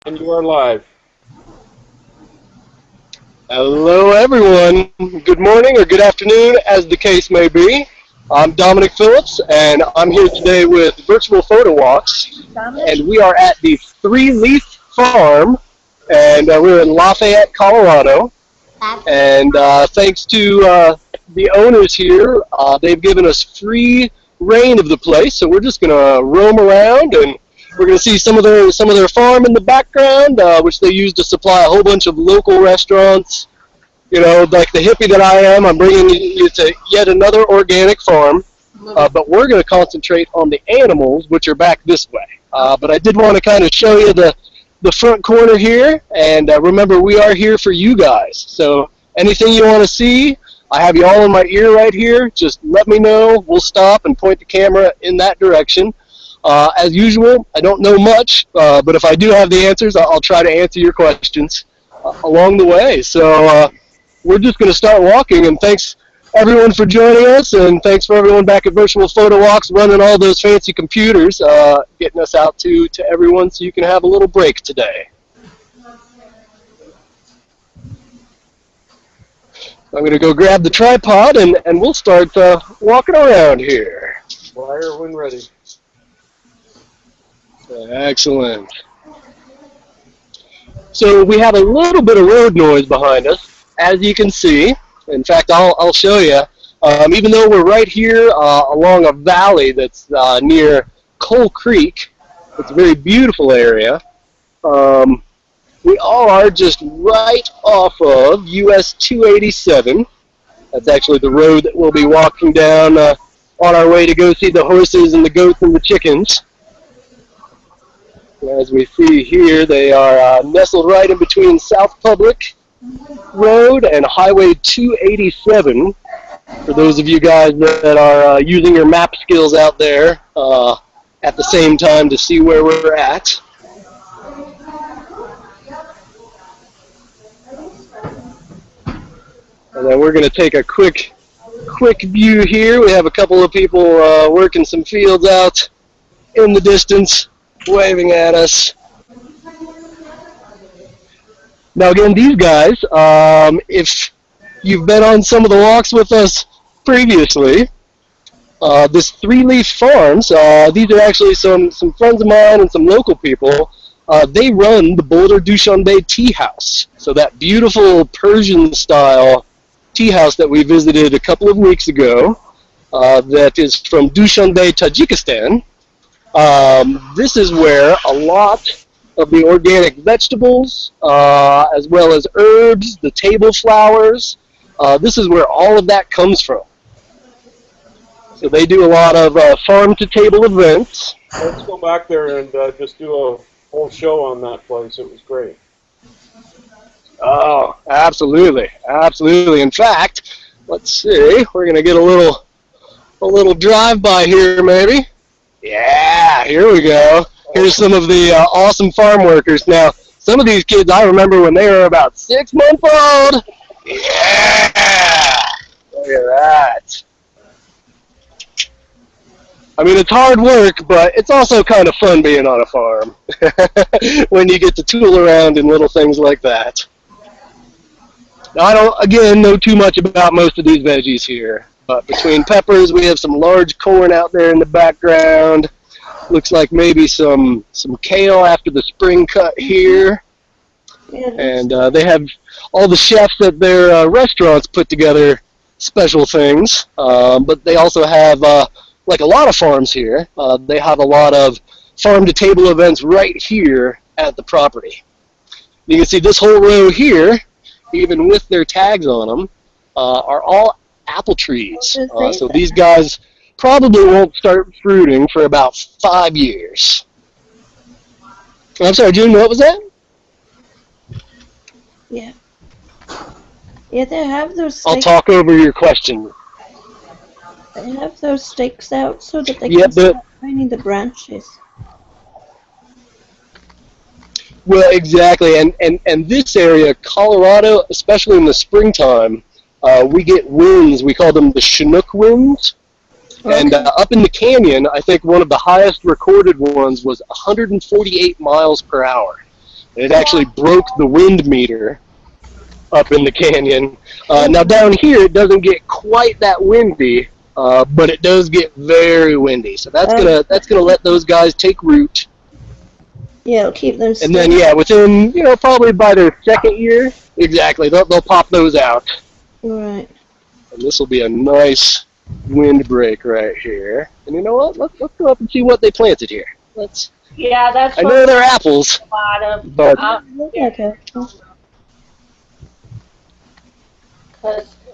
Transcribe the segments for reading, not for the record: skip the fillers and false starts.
And you are live. Hello everyone, good morning or good afternoon as the case may be. I'm Dominic Phillips and I'm here today with Virtual Photo Walks, and we are at the Three Leaf Farm, and we're in Lafayette, Colorado, and thanks to the owners here, they've given us free reign of the place, so we're just going to roam around, and we're going to see some of their farm in the background, which they use to supply a whole bunch of local restaurants. You know, like the hippie that I am, I'm bringing you to yet another organic farm, but we're going to concentrate on the animals, which are back this way. But I did want to kind of show you the front corner here, and remember, we are here for you guys. So anything you want to see, I have you all in my ear right here. Just let me know. We'll stop and point the camera in that direction. As usual, I don't know much, but if I do have the answers, I'll try to answer your questions along the way. So we're just going to start walking, and thanks everyone for joining us, and thanks for everyone back at Virtual Photo Walks running all those fancy computers, getting us out to everyone so you can have a little break today. I'm going to go grab the tripod, and we'll start walking around here. Wire when ready. Excellent. So we have a little bit of road noise behind us, as you can see. In fact, I'll show you. Even though we're right here along a valley that's near Coal Creek, it's a very beautiful area. We are just right off of US 287. That's actually the road that we'll be walking down on our way to go see the horses and the goats and the chickens. As we see here, they are nestled right in between South Public Road and Highway 287. For those of you guys that are using your map skills out there at the same time to see where we're at. And then we're going to take a quick view here. We have a couple of people working some fields out in the distance, waving at us. Now again, these guys, if you've been on some of the walks with us previously, this Three Leaf Farms, these are actually some friends of mine and some local people. They run the Boulder Dushanbe Tea House. So that beautiful Persian style tea house that we visited a couple of weeks ago, that is from Dushanbe, Tajikistan. This is where a lot of the organic vegetables, as well as herbs, the table flowers, this is where all of that comes from. So they do a lot of farm-to-table events. Let's go back there and just do a whole show on that place. It was great. Oh, absolutely, absolutely. In fact, let's see, we're going to get a little drive-by here, maybe. Yeah, here we go. Here's some of the awesome farm workers. Now, some of these kids I remember when they were about 6 months old. Yeah! Look at that. I mean, it's hard work, but it's also kind of fun being on a farm when you get to tool around and little things like that. Now, I don't, again, know too much about most of these veggies here. But between peppers, we have some large corn out there in the background. Looks like maybe some kale after the spring cut here. And they have all the chefs at their restaurants put together special things. But they also have, like a lot of farms here, they have a lot of farm-to-table events right here at the property. You can see this whole row here, even with their tags on them, are all apple trees. So these guys probably won't start fruiting for about 5 years. I'm sorry, June, what was that? Yeah. Yeah, they have those stakes. I'll talk over your question. They have those stakes out so that they can start finding the branches. Well, exactly, and this area, Colorado, especially in the springtime, we get winds. We call them the Chinook winds. Okay. And up in the canyon, I think one of the highest recorded ones was 148 miles per hour. It actually broke the wind meter up in the canyon. Now down here it doesn't get quite that windy, but it does get very windy. So that's gonna let those guys take root. Yeah, it'll keep them And then within probably by their second year, exactly, they'll pop those out. Right. And this will be a nice windbreak right here. And you know what? Let's go up and see what they planted here. Yeah, that's. I know they're apples, a lot of. but Look like a.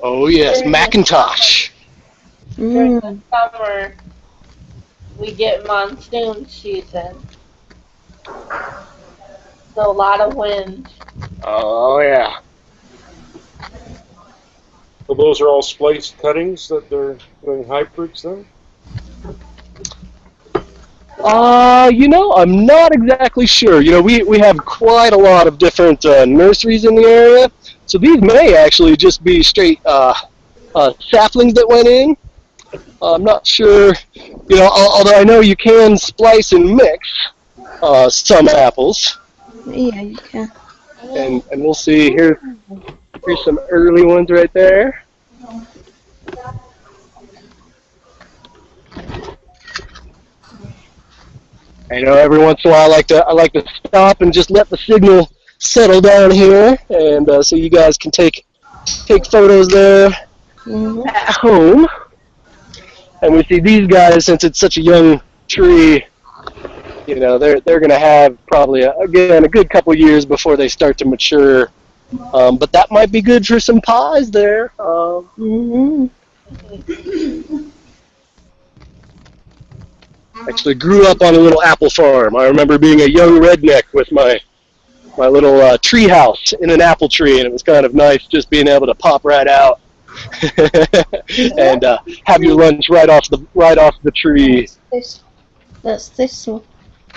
oh yes, Macintosh. During the summer, we get monsoon season. So a lot of wind. Oh yeah. So those are all spliced cuttings that they're doing hybrids then? I'm not exactly sure. We have quite a lot of different nurseries in the area, so these may actually just be straight saplings that went in. I'm not sure, although I know you can splice and mix some apples. Yeah, you can. And we'll see, here's some early ones right there. I know every once in a while I like to stop and just let the signal settle down here, and so you guys can take photos there at home. And we see these guys, since it's such a young tree, they're going to have probably a good couple years before they start to mature. But that might be good for some pies there. Actually grew up on a little apple farm. I remember being a young redneck with my little tree house in an apple tree, and it was kind of nice just being able to pop right out and have your lunch right off the tree. That's this one.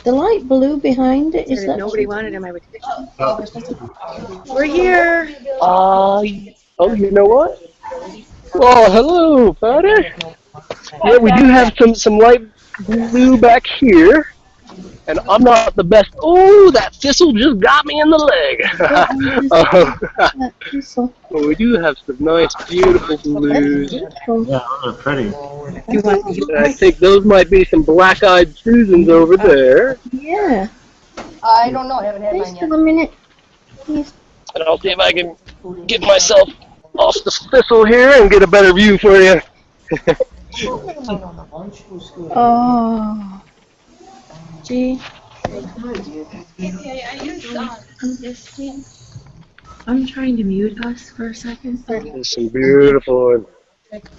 The light blue behind it is that. Nobody wanted him, I would. We're here. Oh, you know what? Well, hello, buddy. Yeah, we do have some light blue back here, and I'm not the best. Oh, that thistle just got me in the leg. Well, we do have some nice, beautiful blues. Yeah, those are pretty. I think those might be some black-eyed Susans over there. Yeah. I don't know, I haven't had mine Just yet. a minute. Please. And I'll see if I can get myself off the thistle here and get a better view for you. Oh. Gee. I'm trying to mute us for a second. There's some beautiful ones.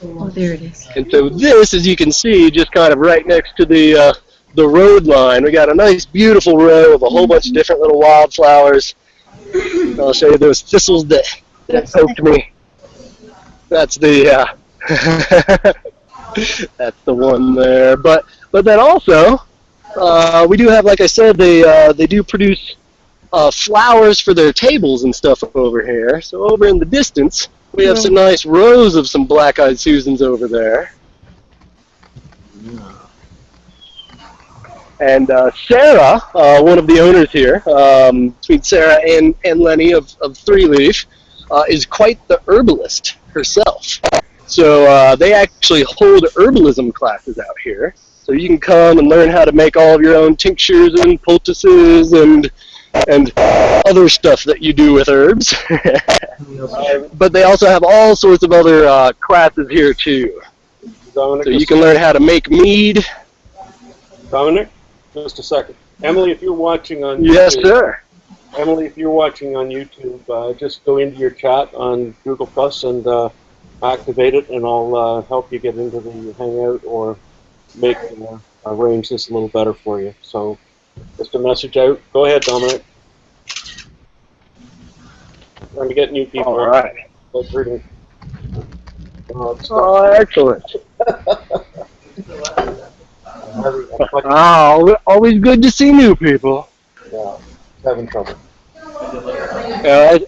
Oh, there it is. And so this, as you can see, just kind of right next to the road line, we got a nice, beautiful row of a whole bunch of different little wildflowers. I'll show you those thistles that poked me. That's the that's the one there. But then also, we do have, like I said, they do produce flowers for their tables and stuff over here. So over in the distance, we have some nice rows of some black-eyed Susans over there. And Sarah, one of the owners here, between Sarah and Lenny of Three Leaf, is quite the herbalist herself. So they actually hold herbalism classes out here. So you can come and learn how to make all of your own tinctures and poultices and other stuff that you do with herbs. But they also have all sorts of other classes here too. Dominic, So you can learn how to make mead. Dominic, just a second. Emily, if you're watching on YouTube, Yes, sir. Emily, if you're watching on YouTube, just go into your chat on Google Plus and activate it, and I'll help you get into the Hangout or make arrange this a little better for you. So, just a message out. Go ahead, Dominic. Trying to get new people. All right. Oh, excellent. Always good to see new people. Yeah, having trouble.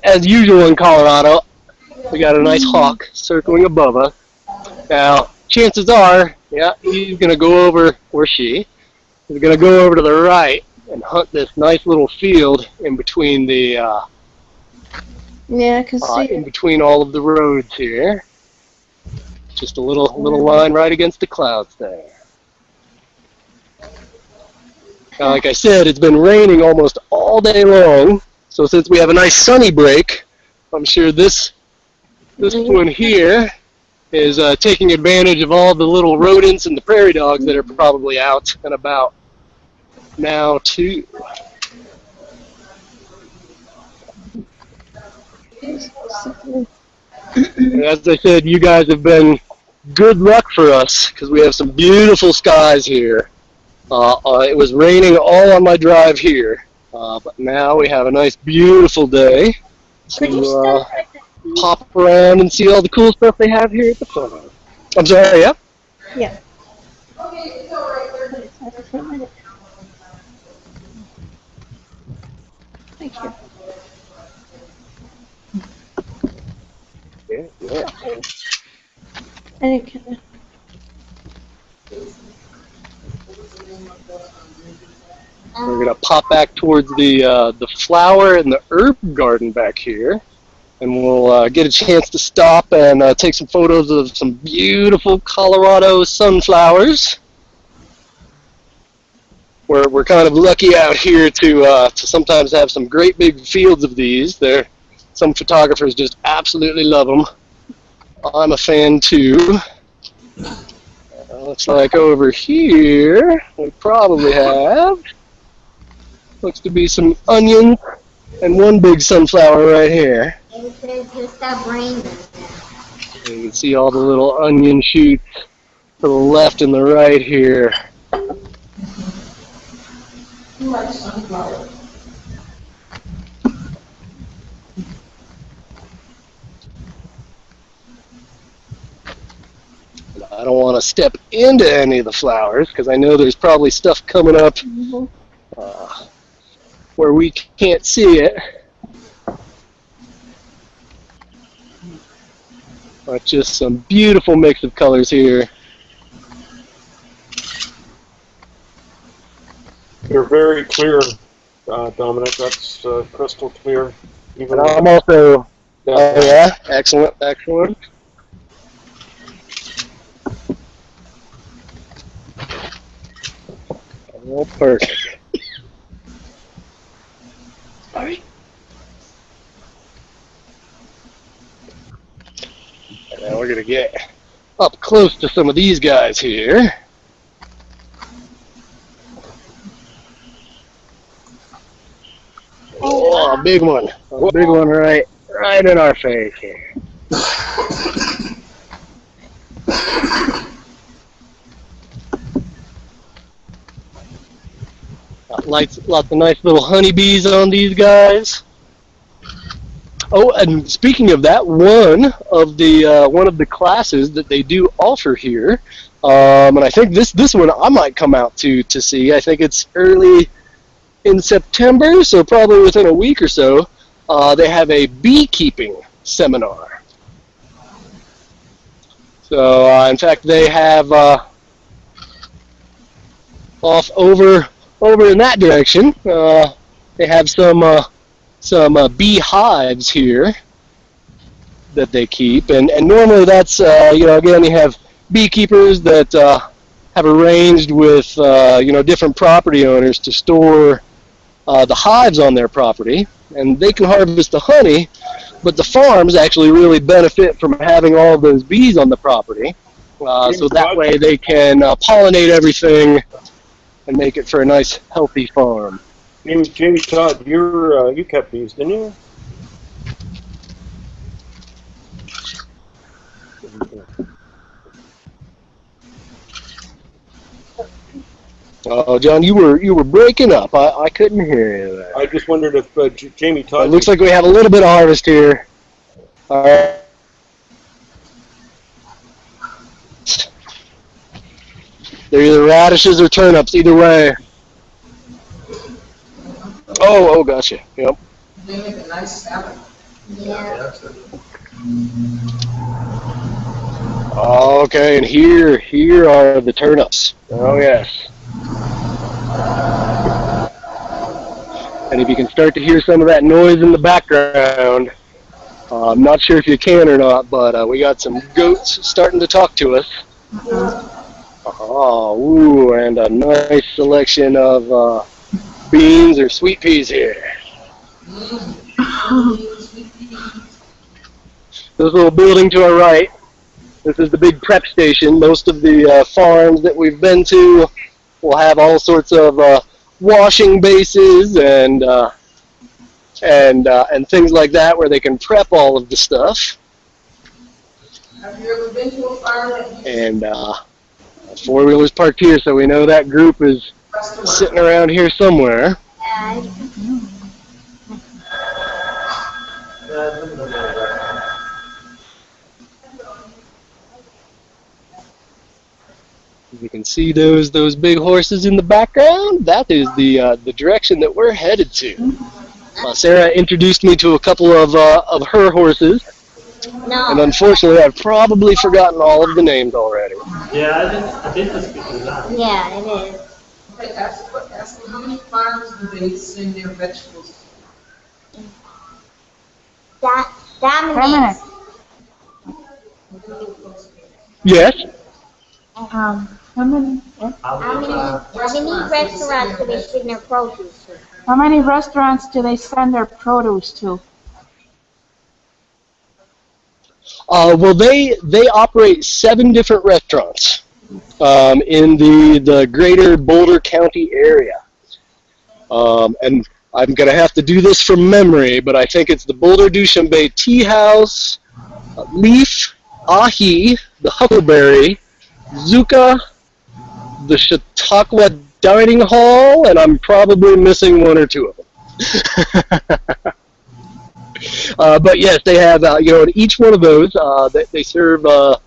As usual in Colorado, we got a nice hawk circling above us. Now, chances are, he's going to go over, or she, is going to go over to the right and hunt this nice little field in between the Yeah, I can see in it. between all of the roads here. Just a little line right against the clouds there. Now, like I said, it's been raining almost all day long, so since we have a nice sunny break, I'm sure this one here is taking advantage of all the little rodents and the prairie dogs that are probably out and about now too. As I said, you guys have been good luck for us because we have some beautiful skies here. It was raining all on my drive here, but now we have a nice beautiful day Could you to stand right there? pop around and see all the cool stuff they have here at the farm. I'm sorry, yeah? Yeah. Put it aside for a minute. Thank you. Yeah. And it can, We're gonna pop back towards the flower and the herb garden back here, and we'll get a chance to stop and take some photos of some beautiful Colorado sunflowers. We're kind of lucky out here to sometimes have some great big fields of these. Some photographers just absolutely love them. I'm a fan too. Looks like over here we probably have. Looks to be some onions and one big sunflower right here. You can see all the little onion shoots to the left and the right here. you like sunflower. I don't want to step into any of the flowers because I know there's probably stuff coming up where we can't see it. But just some beautiful mix of colors here. You're very clear, Dominic. That's crystal clear. Even And I'm also, yeah. oh yeah, excellent, excellent. Oh, perfect. Sorry. And now we're going to get up close to some of these guys here. Oh, a big one. A big one right in our face here. Lots of nice little honeybees on these guys. Oh, and speaking of that, one of the classes that they do offer here, and I think this one I might come out to see. I think it's early in September, so probably within a week or so. They have a beekeeping seminar. So in fact, they have off over in that direction. They have some bee hives here that they keep, and normally that's again, you have beekeepers that have arranged with different property owners to store the hives on their property, and they can harvest the honey, but the farms actually really benefit from having all of those bees on the property, so that way they can pollinate everything and make it for a nice healthy farm. Jamie Todd, you kept bees, didn't you? Oh, John, you were breaking up. I couldn't hear you there. I just wondered if Jamie Todd. It looks like we have a little bit of harvest here. All right. They're either radishes or turnips, either way. Oh, gotcha. Yep. They make a nice salad. Yeah. Okay, and here are the turnips. Oh yes. And if you can start to hear some of that noise in the background, I'm not sure if you can or not, but we got some goats starting to talk to us. Oh, ooh, and a nice selection of beans or sweet peas here. This little building to our right, this is the big prep station. Most of the farms that we've been to will have all sorts of washing bases and things like that where they can prep all of the stuff. Have you ever been to a farm? And four-wheelers parked here, so we know that group is sitting around here somewhere. You can see those big horses in the background. That is the direction that we're headed to. Sarah introduced me to a couple of her horses, and unfortunately, I've probably forgotten all of the names already. Yeah, I think that's because of that. Yeah, it is. Okay, ask them how many farms do they send their vegetables? Dominic. Yes. How many How restaurants do they send their produce to? How many restaurants do they send their produce to? Well, they operate 7 different restaurants in the greater Boulder County area. And I'm going to have to do this from memory, but I think it's the Boulder Dushanbe Tea House, Leaf, Ahi, the Huckleberry, Zuka, the Chautauqua Dining Hall, and I'm probably missing 1 or 2 of them. But yes, they have, in each one of those, they serve a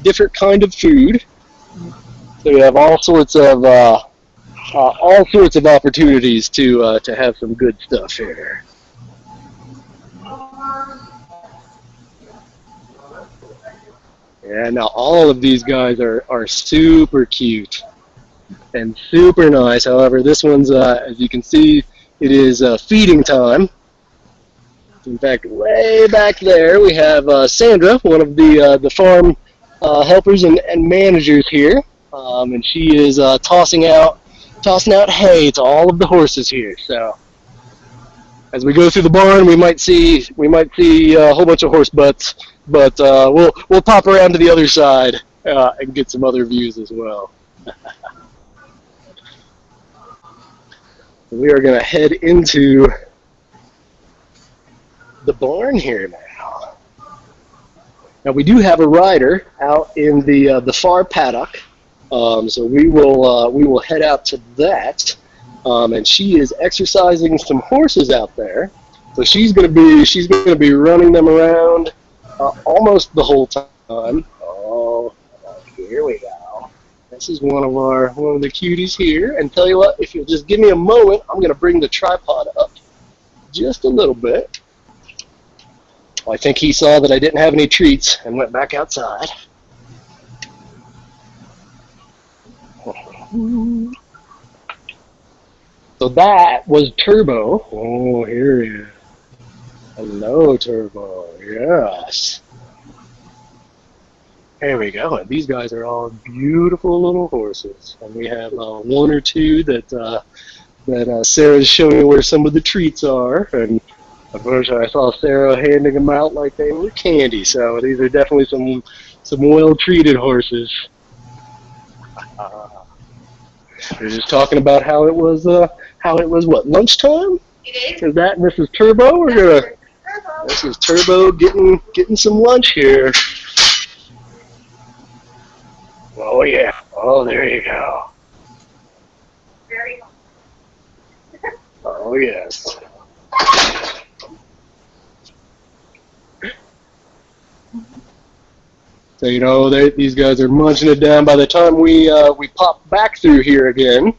different kind of food. So you have all sorts of opportunities to have some good stuff here. Yeah, now all of these guys are super cute and super nice. However, this one's, as you can see, it is feeding time. In fact, way back there we have Sandra, one of the farm helpers and managers here, and she is tossing out hay to all of the horses here. So as we go through the barn, we might see a whole bunch of horse butts, but we'll pop around to the other side and get some other views as well. We are going to head into the barn here now. Now we do have a rider out in the far paddock, so we will head out to that, and she is exercising some horses out there. So she's gonna be running them around almost the whole time. Oh, here we go. This is one of the cuties here. And tell you what, if you'll just give me a moment, I'm gonna bring the tripod up just a little bit. I think he saw that I didn't have any treats and went back outside. So that was Turbo. Oh, here he is. Hello, Turbo. Yes. There we go. And these guys are all beautiful little horses. And we have 1 or 2 that Sarah's showing me where some of the treats are. And unfortunately, I saw Sarah handing them out like they were candy. So these are definitely some well-treated horses. They're just talking about how it was what, lunchtime? It Is that Mrs. Turbo? This is Turbo getting some lunch here. Oh yeah. Oh, there you go. Very Oh yes. So these guys are munching it down. By the time we pop back through here again,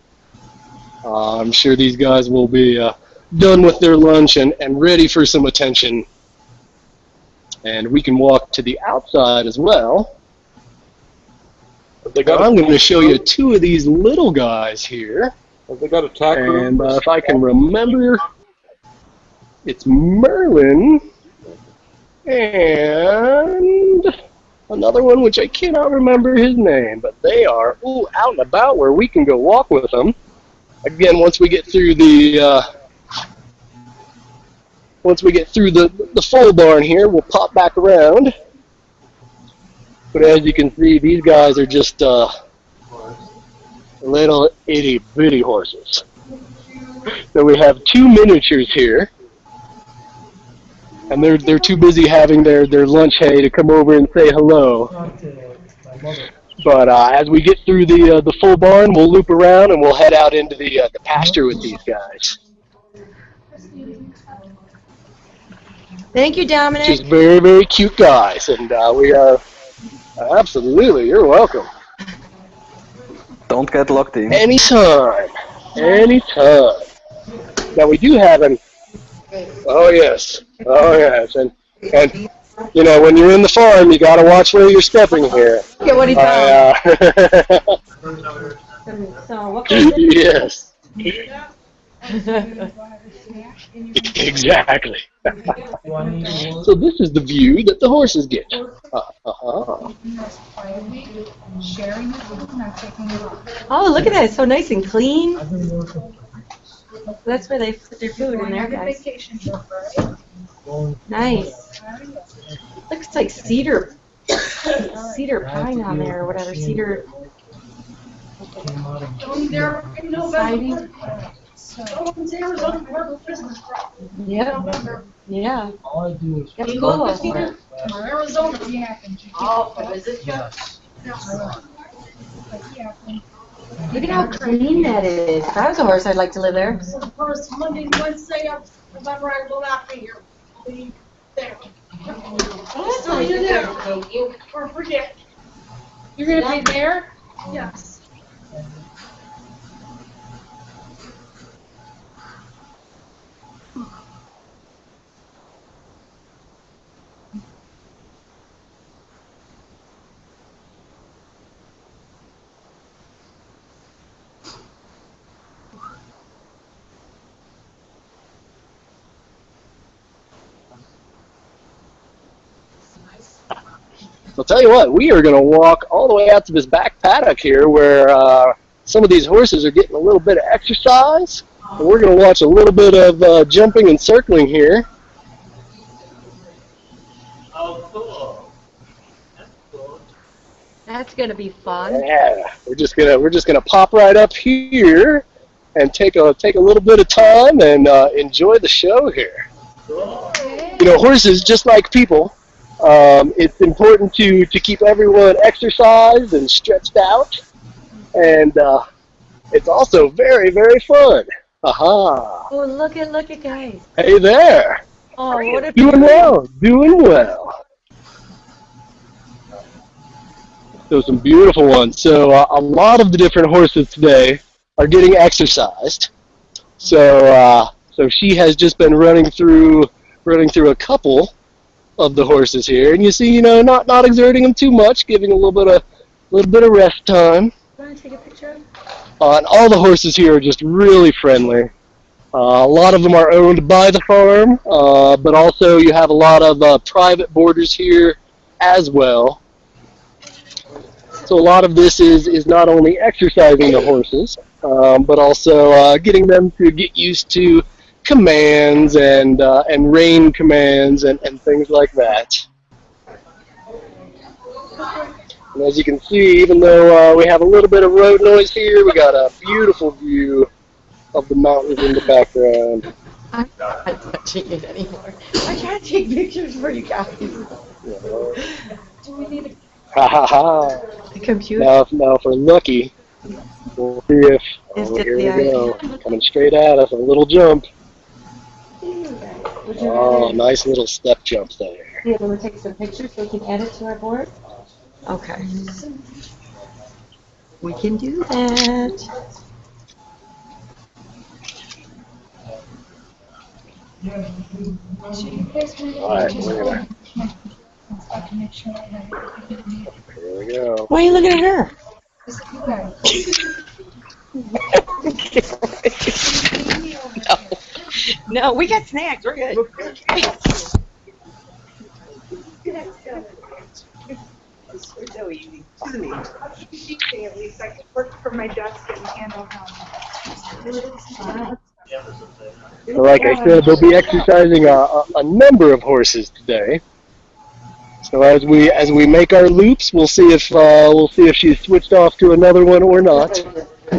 I'm sure these guys will be done with their lunch and ready for some attention. And we can walk to the outside as well. I'm going to show you 2 of these little guys here. Have they got a tack room? And if I can remember, it's Merlin and another one which I cannot remember his name, but they are out and about where we can go walk with them. Again, once we get through the full barn here, we'll pop back around. But as you can see, these guys are just little itty bitty horses. So we have two miniatures here, and they're too busy having their lunch hay to come over and say hello. But as we get through the full barn, we'll loop around and we'll head out into the pasture with these guys. Thank you, Dominic. Just very, very cute guys, and we are absolutely. You're welcome. Don't get locked in. Anytime. Anytime. Now we do have an. Oh yes. Oh yes. And you know, when you're in the farm, you got to watch where you're stepping here. Look what he found. So what kind of Yes. Exactly. So this is the view that the horses get. Oh, look at that. It's so nice and clean. That's where they put their food in there, guys. Nice. Looks like cedar pine on there or whatever. Cedar siding. Yeah. Yeah. All I do is That's cool. Arizona, if you happen to. Oh, is it? yes. Look at how clean that is. If I was a horse, I'd like to live there. So the first Monday, Wednesday of November, I will not be here. I'll be there. Oh, you're there. Or forget. You're gonna be there? Yes. I'll tell you what, we are going to walk all the way out to this back paddock here where some of these horses are getting a little bit of exercise. And we're going to watch a little bit of jumping and circling here. Oh, cool. That's cool. That's gonna be fun. Yeah, we're just gonna pop right up here and take a little bit of time and enjoy the show here. Cool. You know, horses, just like people, it's important to keep everyone exercised and stretched out, and it's also very, very fun. Aha! Oh, look at guys. Hey there! Oh, what a Doing well, doing well. So some beautiful ones. So a lot of the different horses today are getting exercised. So she has just been running through a couple of the horses here, and you see, you know, not exerting them too much, giving a little bit of rest time. You want to take a picture? And all the horses here are just really friendly. A lot of them are owned by the farm, but also you have a lot of private boarders here as well. So a lot of this is not only exercising the horses, but also getting them to get used to commands and rein commands and things like that. And as you can see, even though we have a little bit of road noise here, we got a beautiful view of the mountains in the background. I'm not touching it anymore. I can't take pictures for you guys. Do we need a ha ha ha! The computer. Now for Lucky, we'll see if here we go, coming straight at us, a little jump. Oh, nice little step jump there. Yeah, we'll take some pictures so we can add it to our board. Okay. We can do that. Alright, here we go. Why are you looking at her? No, we got snacks. We're good. We're so easy. At least I could work from my desk and handle him. Like I said, they'll be exercising a number of horses today. So as we make our loops, we'll see if she's switched off to another one or not. I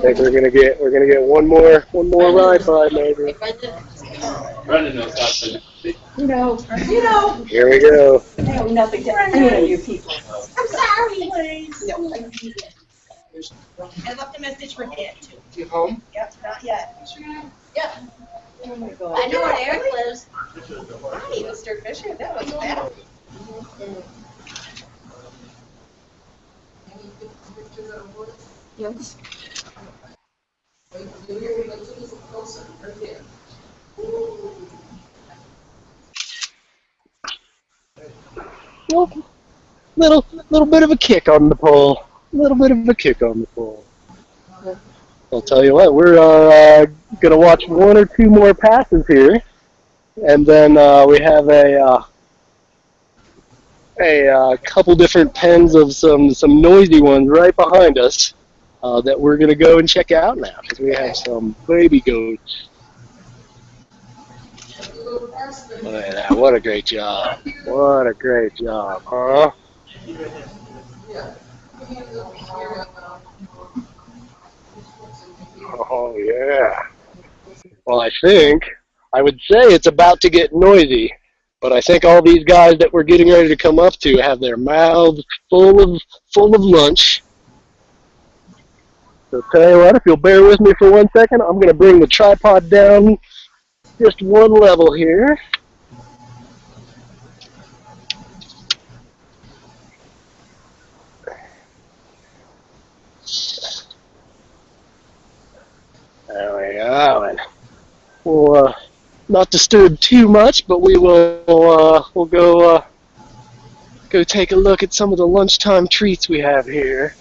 think we're gonna get one more ride by maybe. You know. Here we go. No, nothing to any of you people. I'm sorry. I left a message for Dad too. You home? Yep, not yet. Yep. Oh my God. I know where Eric lives. Hi, Mr. Fisher. That was fast. Yes. Little bit of a kick on the pole. I'll tell you what, we're gonna watch one or two more passes here, and then we have a couple different pens of some noisy ones right behind us that we're gonna go and check out now because we have some baby goats. Look at that! What a great job! Huh? Oh yeah. Well, I would say it's about to get noisy, but I think all these guys that we're getting ready to come up to have their mouths full of lunch. So tell you what, if you'll bear with me for 1 second, I'm going to bring the tripod down just one level here. There we go. And we'll not disturb too much, but we will we'll go take a look at some of the lunchtime treats we have here.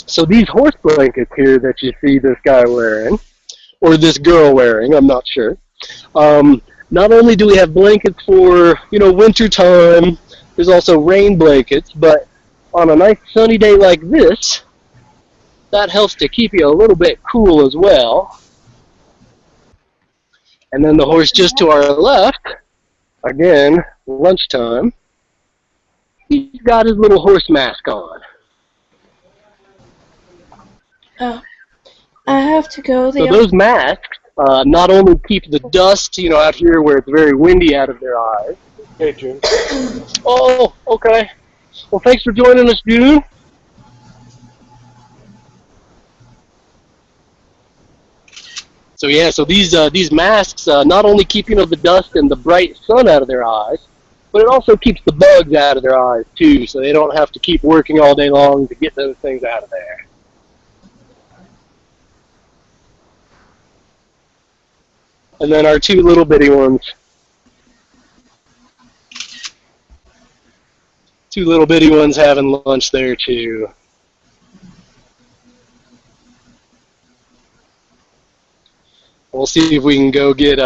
So these horse blankets here that you see this guy wearing, or this girl wearing, I'm not sure. Not only do we have blankets for, winter time, there's also rain blankets, but on a nice sunny day like this, that helps to keep you a little bit cool as well. And then the horse just to our left, again, lunchtime, he's got his little horse mask on. Oh, I have to go. So those masks not only keep the dust, out here where it's very windy out of their eyes. Hey, Jim. Oh, okay. Well, thanks for joining us, dude. So yeah, so these masks not only keep the dust and the bright sun out of their eyes, but it also keeps the bugs out of their eyes too, so they don't have to keep working all day long to get those things out of there. And then our two little bitty ones. Two little bitty ones having lunch there too. We'll see if we can go get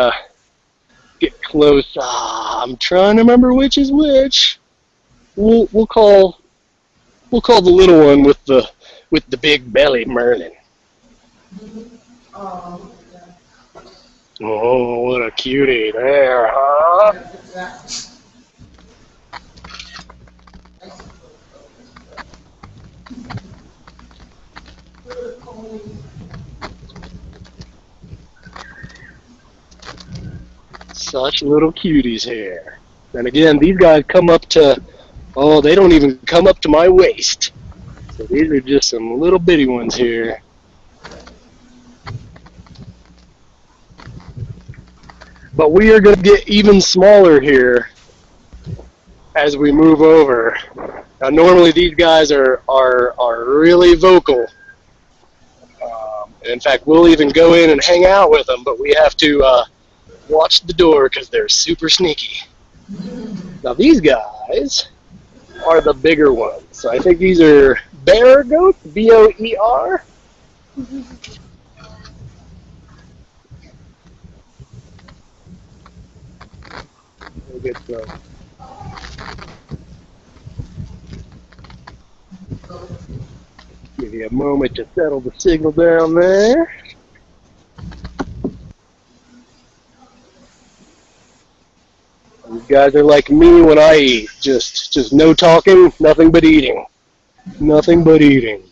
close. I'm trying to remember which is which. We'll call the little one with the big belly Merlin. Oh, what a cutie there, huh? Such little cuties here. And again, these guys come up to, they don't even come up to my waist. So these are just some little bitty ones here. But we are going to get even smaller here as we move over. Now, normally these guys are really vocal. In fact, we'll even go in and hang out with them, but we have to watch the door because they're super sneaky. Now, these guys are the bigger ones. So I think these are bear goats, B-O-E-R. We'll get some. Give you a moment to settle the signal down there. These guys are like me when I eat. Just no talking, nothing but eating. Nothing but eating.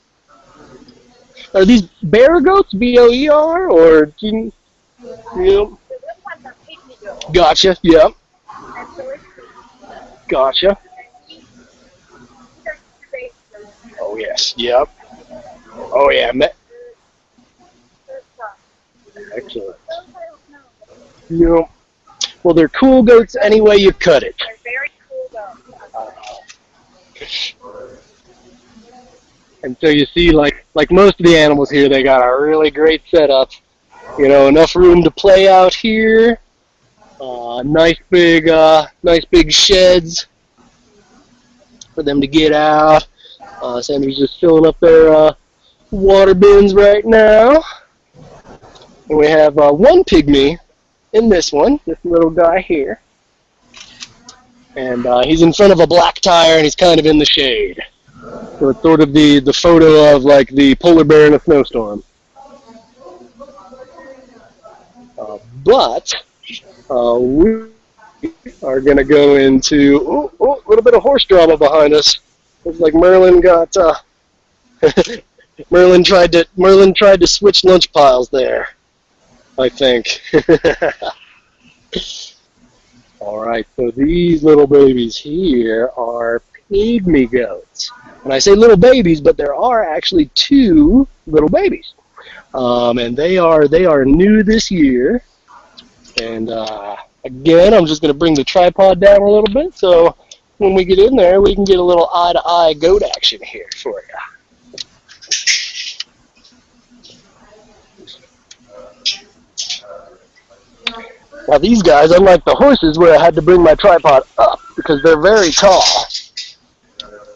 Are these bear goats, B-O-E-R, or do you Gotcha, yep. Gotcha. Oh, yes, yep. Oh, yeah. Excellent. Yep. Well, they're cool goats any way you cut it. They're very cool goats. And so you see, like most of the animals here, they got a really great setup. You know, enough room to play out here. Nice big sheds for them to get out. Sandy's just filling up their water bins right now. And we have one pygmy in this one, this little guy here. And he's in front of a black tire and he's kind of in the shade. So it's sort of the photo of like the polar bear in a snowstorm. But we are going to go into a little bit of horse drama behind us. Looks like Merlin got Merlin tried to switch lunch piles there, I think. All right, so these little babies here are pygmy goats. And I say little babies, but there are actually two little babies. And they are new this year. And again, I'm just going to bring the tripod down a little bit, so when we get in there, we can get a little eye-to-eye goat action here for you. Now these guys, unlike the horses where I had to bring my tripod up because they're very tall,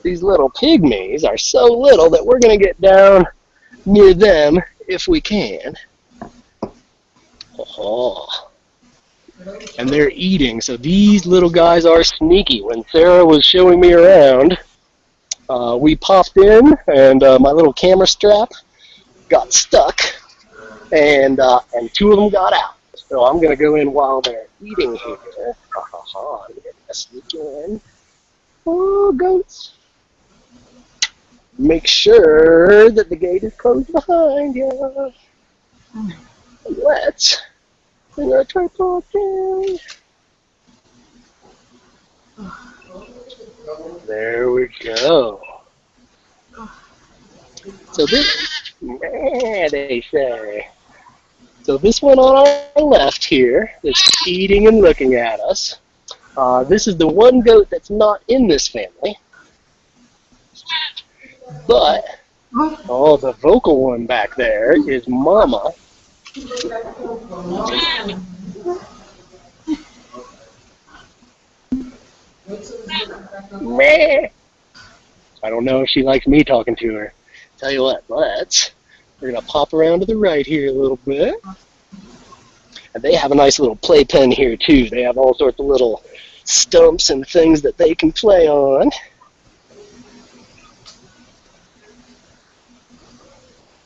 these little pygmies are so little that we're going to get down near them if we can. Oh. And they're eating, so these little guys are sneaky. When Sarah was showing me around, we popped in, and my little camera strap got stuck, and two of them got out. So I'm going to go in while they're eating here. I'm going to sneak in. Oh, goats. Make sure that the gate is closed behind you. Let's bring our tripod down. There we go. So this, they say. So this one on our left here that's eating and looking at us. This is the one goat that's not in this family. But, oh, the vocal one back there is Mama. Meh. I don't know if she likes me talking to her. Tell you what, we're going to pop around to the right here a little bit. And they have a nice little playpen here too. They have all sorts of little stumps and things that they can play on.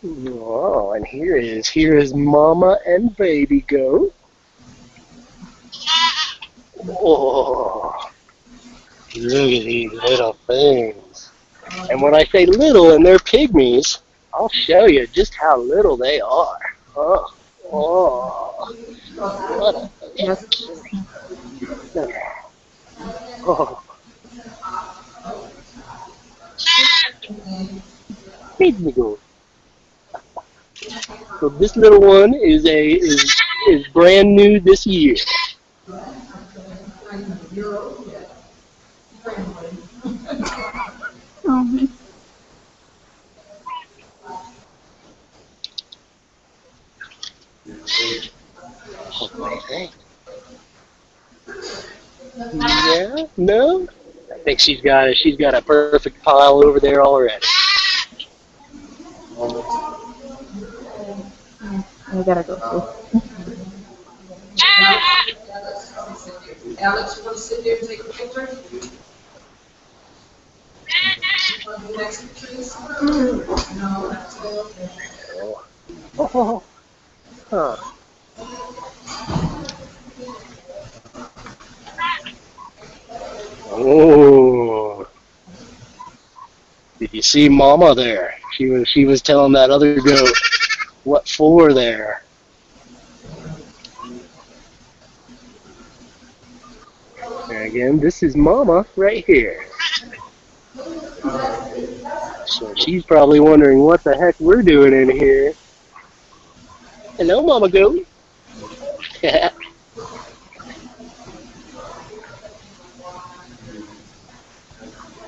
Oh, and here is Mama and baby goat. Oh, look at these little things. And when I say little and they're pygmies, I'll show you just how little they are. Oh, what a oh. Pygmy goat. So this little one is brand new this year. Yeah? No? I think she's got a perfect pile over there already. I gotta go too. Alex, you want to sit there and take a picture? Next to trees? No, that's okay. Oh. Huh. Oh. Did you see Mama there? She was telling that other goat what for there. And again, this is Mama right here. So she's probably wondering what the heck we're doing in here. Hello, Mama Goat.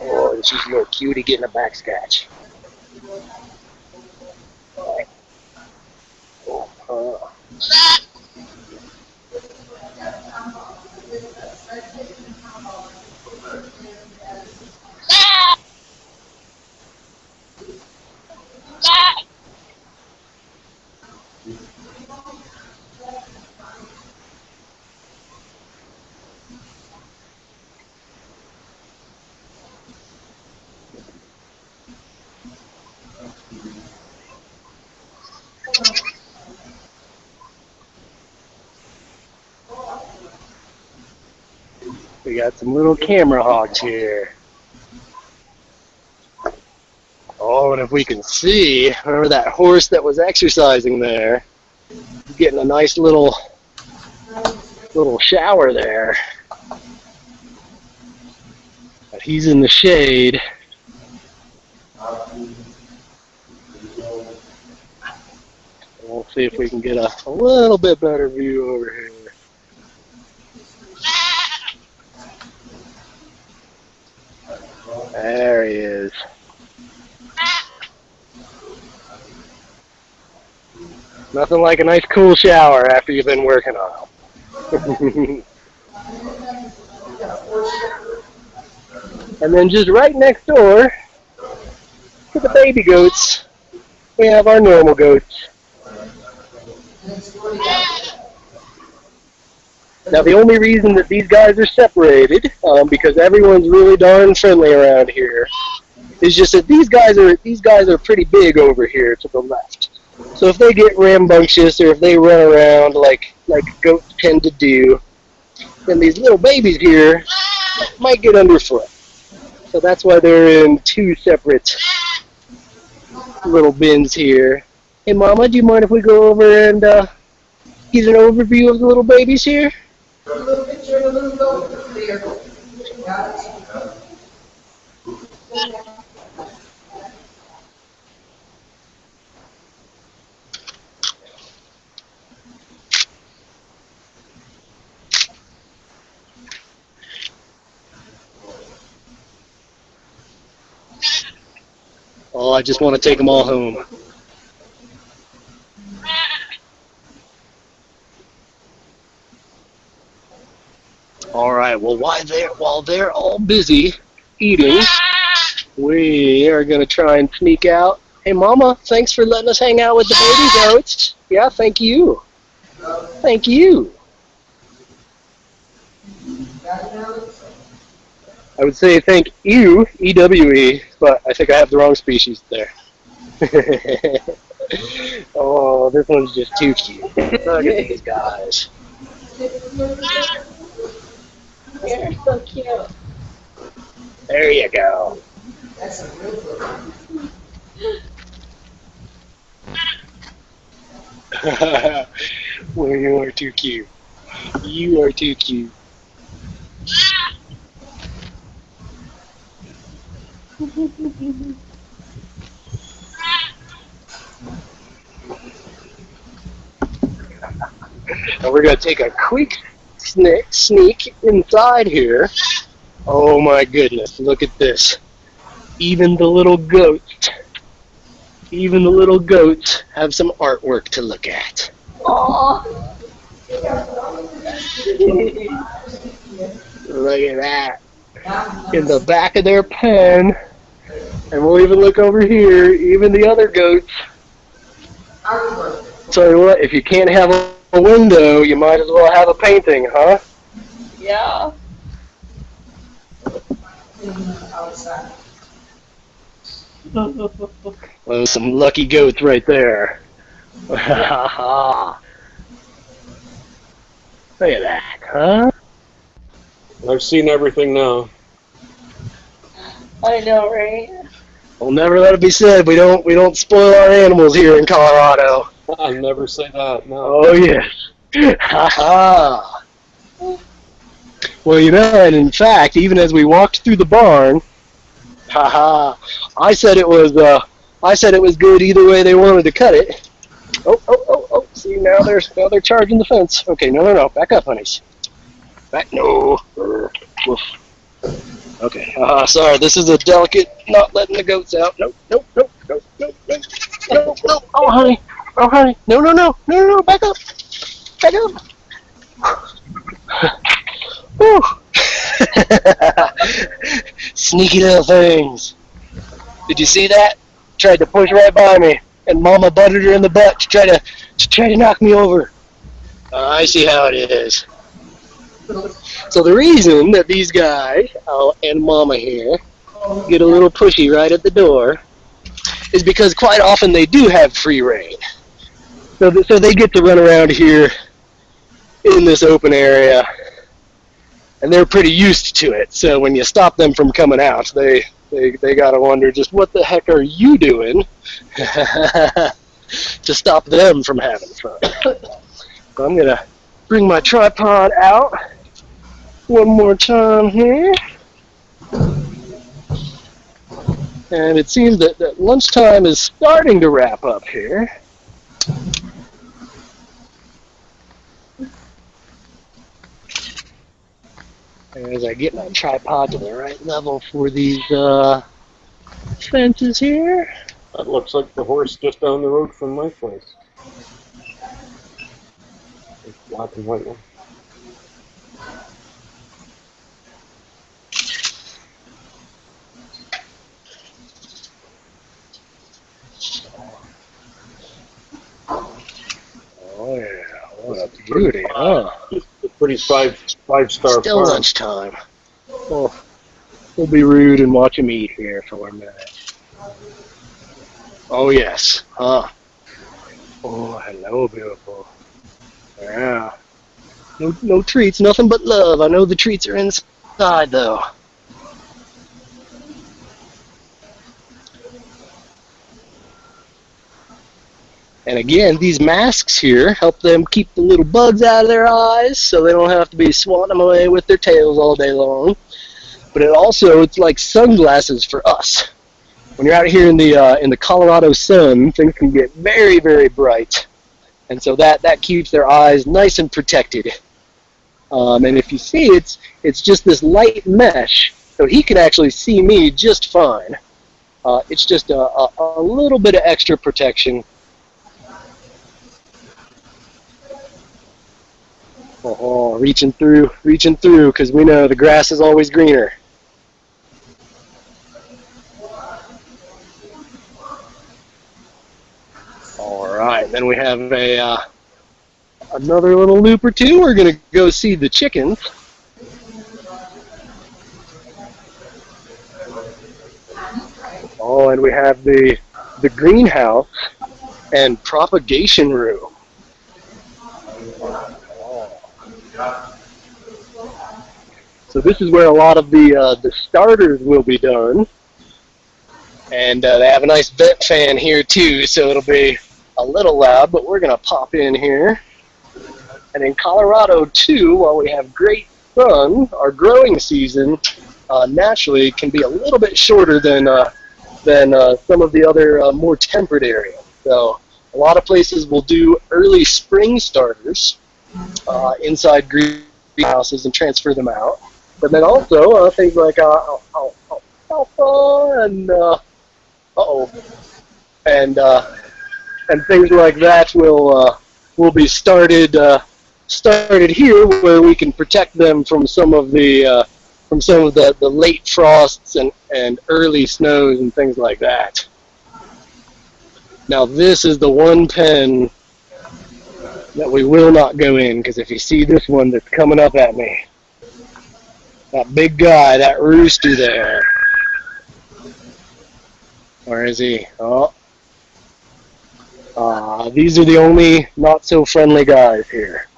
Oh, and she's a little cutie getting a back scratch. We got some little camera hogs here. Oh, and if we can see, remember that horse that was exercising there? He's getting a nice little shower there. But he's in the shade. We'll see if we can get a little bit better view over here. There he is. Nothing like a nice cool shower after you've been working on them. And then just right next door to the baby goats, we have our normal goats. Now the only reason that these guys are separated, because everyone's really darn friendly around here, is just that these guys are pretty big over here to the left. So if they get rambunctious or if they run around like goats tend to do, then these little babies here might get underfoot. So that's why they're in two separate little bins here. Hey Mama, do you mind if we go over and get an overview of the little babies here? A little picture of a little goat there. Got it? Oh, I just want to take them all home. All right, well, while they're all busy eating, we are going to try and sneak out. Hey, Mama, thanks for letting us hang out with the baby goats. Yeah, thank you. Thank you. I would say thank you, E-W-E, but I think I have the wrong species there. Oh, this one's just too cute. Look at these guys. You're so cute. There you go. That's a real good. Well, you are too cute. You are too cute. And we're going to take a quick sneak inside here. Oh my goodness, look at this. Even the little goats have some artwork to look at. Oh. Look at that. In the back of their pen. And we'll even look over here, even the other goats. Tell you what, if you can't have a window, you might as well have a painting, huh? Yeah. Well, some lucky goats right there. Look at that, huh? I've seen everything now. I know, right? We'll never let it be said we don't spoil our animals here in Colorado. I'll never say that. No. Oh yes. Ha ha. Well, you know, and in fact, even as we walked through the barn, ha ha, I said it was good either way they wanted to cut it. Oh. See, now they're charging the fence. Okay, no. Back up, honeys. Back, no. Woof. Okay, sorry, this is a delicate, not letting the goats out. No. Oh, honey. No, back up. Whew. Sneaky little things. Did you see that? Tried to push right by me, and Mama butted her in the butt to try to knock me over. I see how it is. So the reason that these guys, and Mama here, get a little pushy right at the door is because quite often they do have free reign. So they get to run around here in this open area, and they're pretty used to it. So when you stop them from coming out, they gotta wonder just what the heck are you doing to stop them from having fun. So I'm gonna bring my tripod out one more time here. And it seems that lunchtime is starting to wrap up here. As I get my tripod to the right level for these fences here. That looks like the horse just down the road from my place. It's black and white one. Oh yeah, what a beauty, huh? It's a pretty five-star Still farm. lunchtime. Well, we'll be rude and watch him eat here for a minute. Oh yes, huh? Oh, hello, beautiful. Yeah. No treats, nothing but love. I know the treats are inside though. And again, these masks here help them keep the little bugs out of their eyes so they don't have to be swatting them away with their tails all day long. But it's like sunglasses for us. When you're out here in the Colorado sun, things can get very, very bright. And so that keeps their eyes nice and protected. And if you see, it's just this light mesh, so he can actually see me just fine. It's just a little bit of extra protection. Oh, reaching through, because we know the grass is always greener. All right, then we have another little loop or two. We're gonna go see the chickens. Oh, and we have the greenhouse and propagation room. So this is where a lot of the starters will be done. And they have a nice vent fan here too, so it'll be a little loud, but we're going to pop in here. And in Colorado too, while we have great sun, our growing season naturally can be a little bit shorter than some of the other more temperate areas. So a lot of places will do early spring starters inside greenhouses and transfer them out. But then also things like alfalfa and and things like that will will be started here, where we can protect them from some of the late frosts and early snows and things like that. Now this is the one pen that we will not go in, because if you see this one that's coming up at me, that big guy, that rooster there, where is he? Oh, these are the only not so friendly guys here.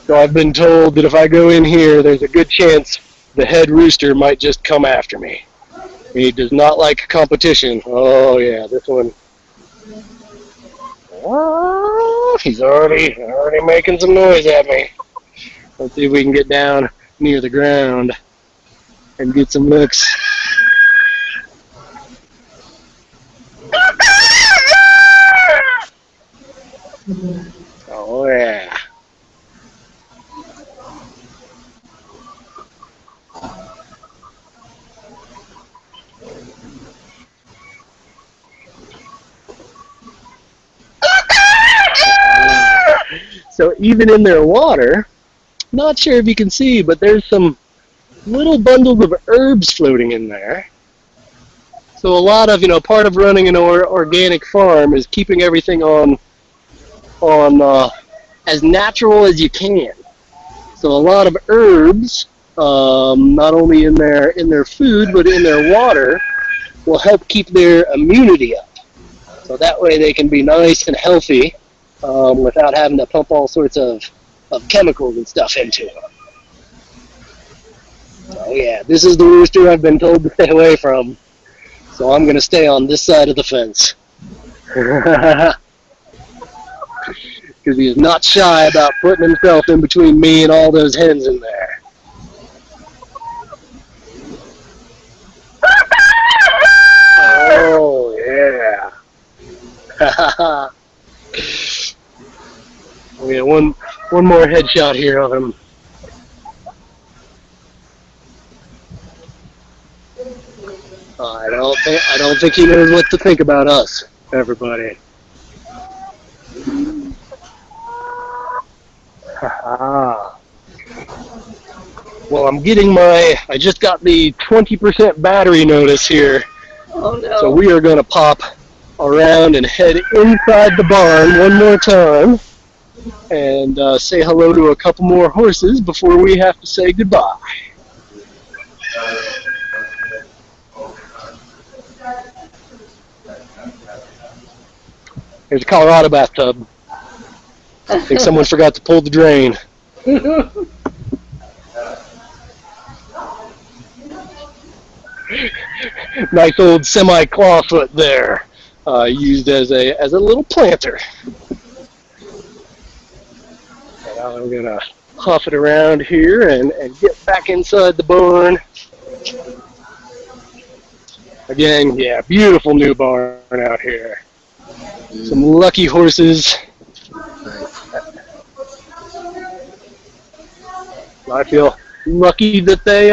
So I've been told that if I go in here, there's a good chance the head rooster might just come after me. He does not like competition. Oh yeah, this one. Oh, he's already making some noise at me. Let's see if we can get down near the ground and get some looks. Oh yeah. So even in their water, not sure if you can see, but there's some little bundles of herbs floating in there. So a lot of, part of running an organic farm is keeping everything on as natural as you can. So a lot of herbs, not only in their food but in their water, will help keep their immunity up. So that way they can be nice and healthy without having to pump all sorts of chemicals and stuff into them. Oh yeah, this is the rooster I've been told to stay away from. So I'm going to stay on this side of the fence. Because he is not shy about putting himself in between me and all those hens in there. Oh yeah. We got one more headshot here of him. I don't think he knows what to think about us, everybody. Well, I just got the 20% battery notice here. Oh no. So we are going to pop around and head inside the barn one more time and say hello to a couple more horses before we have to say goodbye. Here's a Colorado bathtub. I think someone forgot to pull the drain. Nice old semi-clawfoot there, used as a little planter. And I'm gonna huff it around here and get back inside the barn. Again, yeah, beautiful new barn out here. Some lucky horses. I feel lucky that they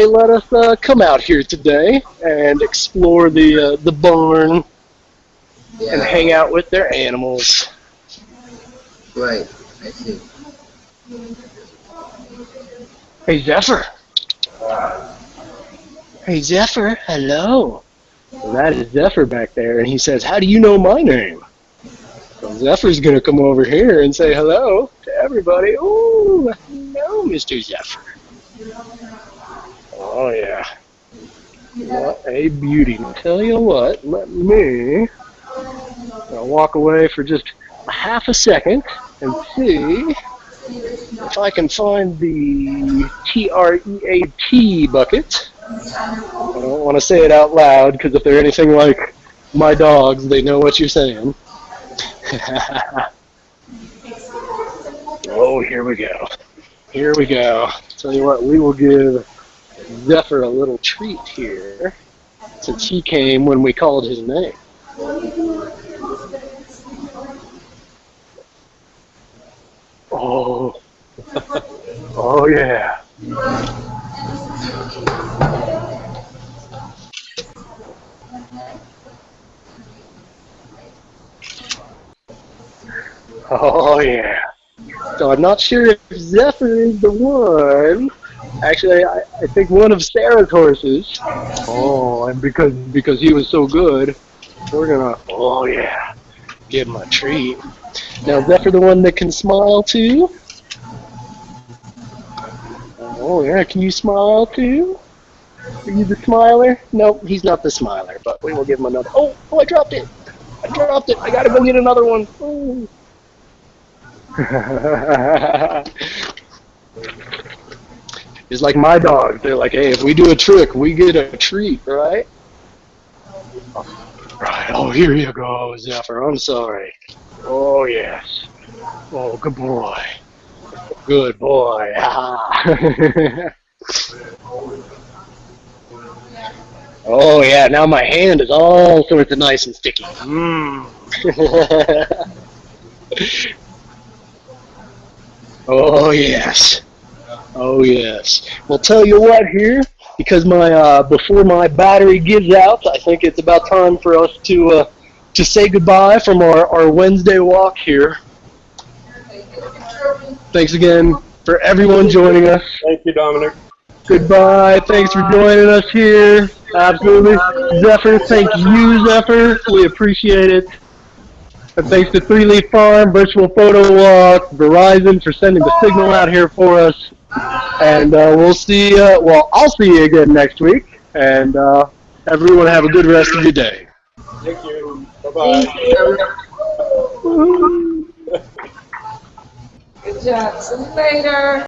let us come out here today and explore the barn and hang out with their animals. Right, I see. Hey Zephyr. Hey Zephyr, hello. Well, that is Zephyr back there, and he says, "How do you know my name?" So Zephyr's gonna come over here and say hello to everybody. Ooh, hello, Mr. Zephyr. Oh yeah. What a beauty. Tell you what, I'll walk away for just a half a second and see if I can find the TREAT bucket. I don't want to say it out loud, because if they're anything like my dogs, they know what you're saying. Oh, here we go. Here we go. Tell you what, we will give Zephyr a little treat here, since he came when we called his name. Oh, oh yeah. Oh yeah. So I'm not sure if Zephyr is the one. Actually, I think one of Sarah's horses. Oh, and because he was so good, we're gonna, oh yeah, give him a treat. Now, Zephyr the one that can smile too? Oh yeah, can you smile too? Are you the smiler? Nope, he's not the smiler, but we will give him another. Oh, I dropped it. I dropped it. I gotta go get another one. Oh. It's like my dog. They're like, hey, if we do a trick, we get a treat, right? Right. Oh, here you go, Zephyr. I'm sorry. Oh, yes. Oh, good boy. Good boy. Oh, yeah. Now my hand is all sorts of nice and sticky. Mmm. Oh, yes. Oh, yes. Well, tell you what here, because my before my battery gives out, I think it's about time for us to say goodbye from our Wednesday walk here. Thanks again for everyone joining us. Thank you, Dominic. Goodbye. Thanks for joining us here. Absolutely. Zephyr, thank you, Zephyr. We appreciate it. And thanks to 3 Leaf Farm, Virtual Photo Walk, Verizon for sending the signal out here for us. And we'll see, well, I'll see you again next week. And everyone have a good rest of your day. Thank you. Bye-bye. Good job. See you later.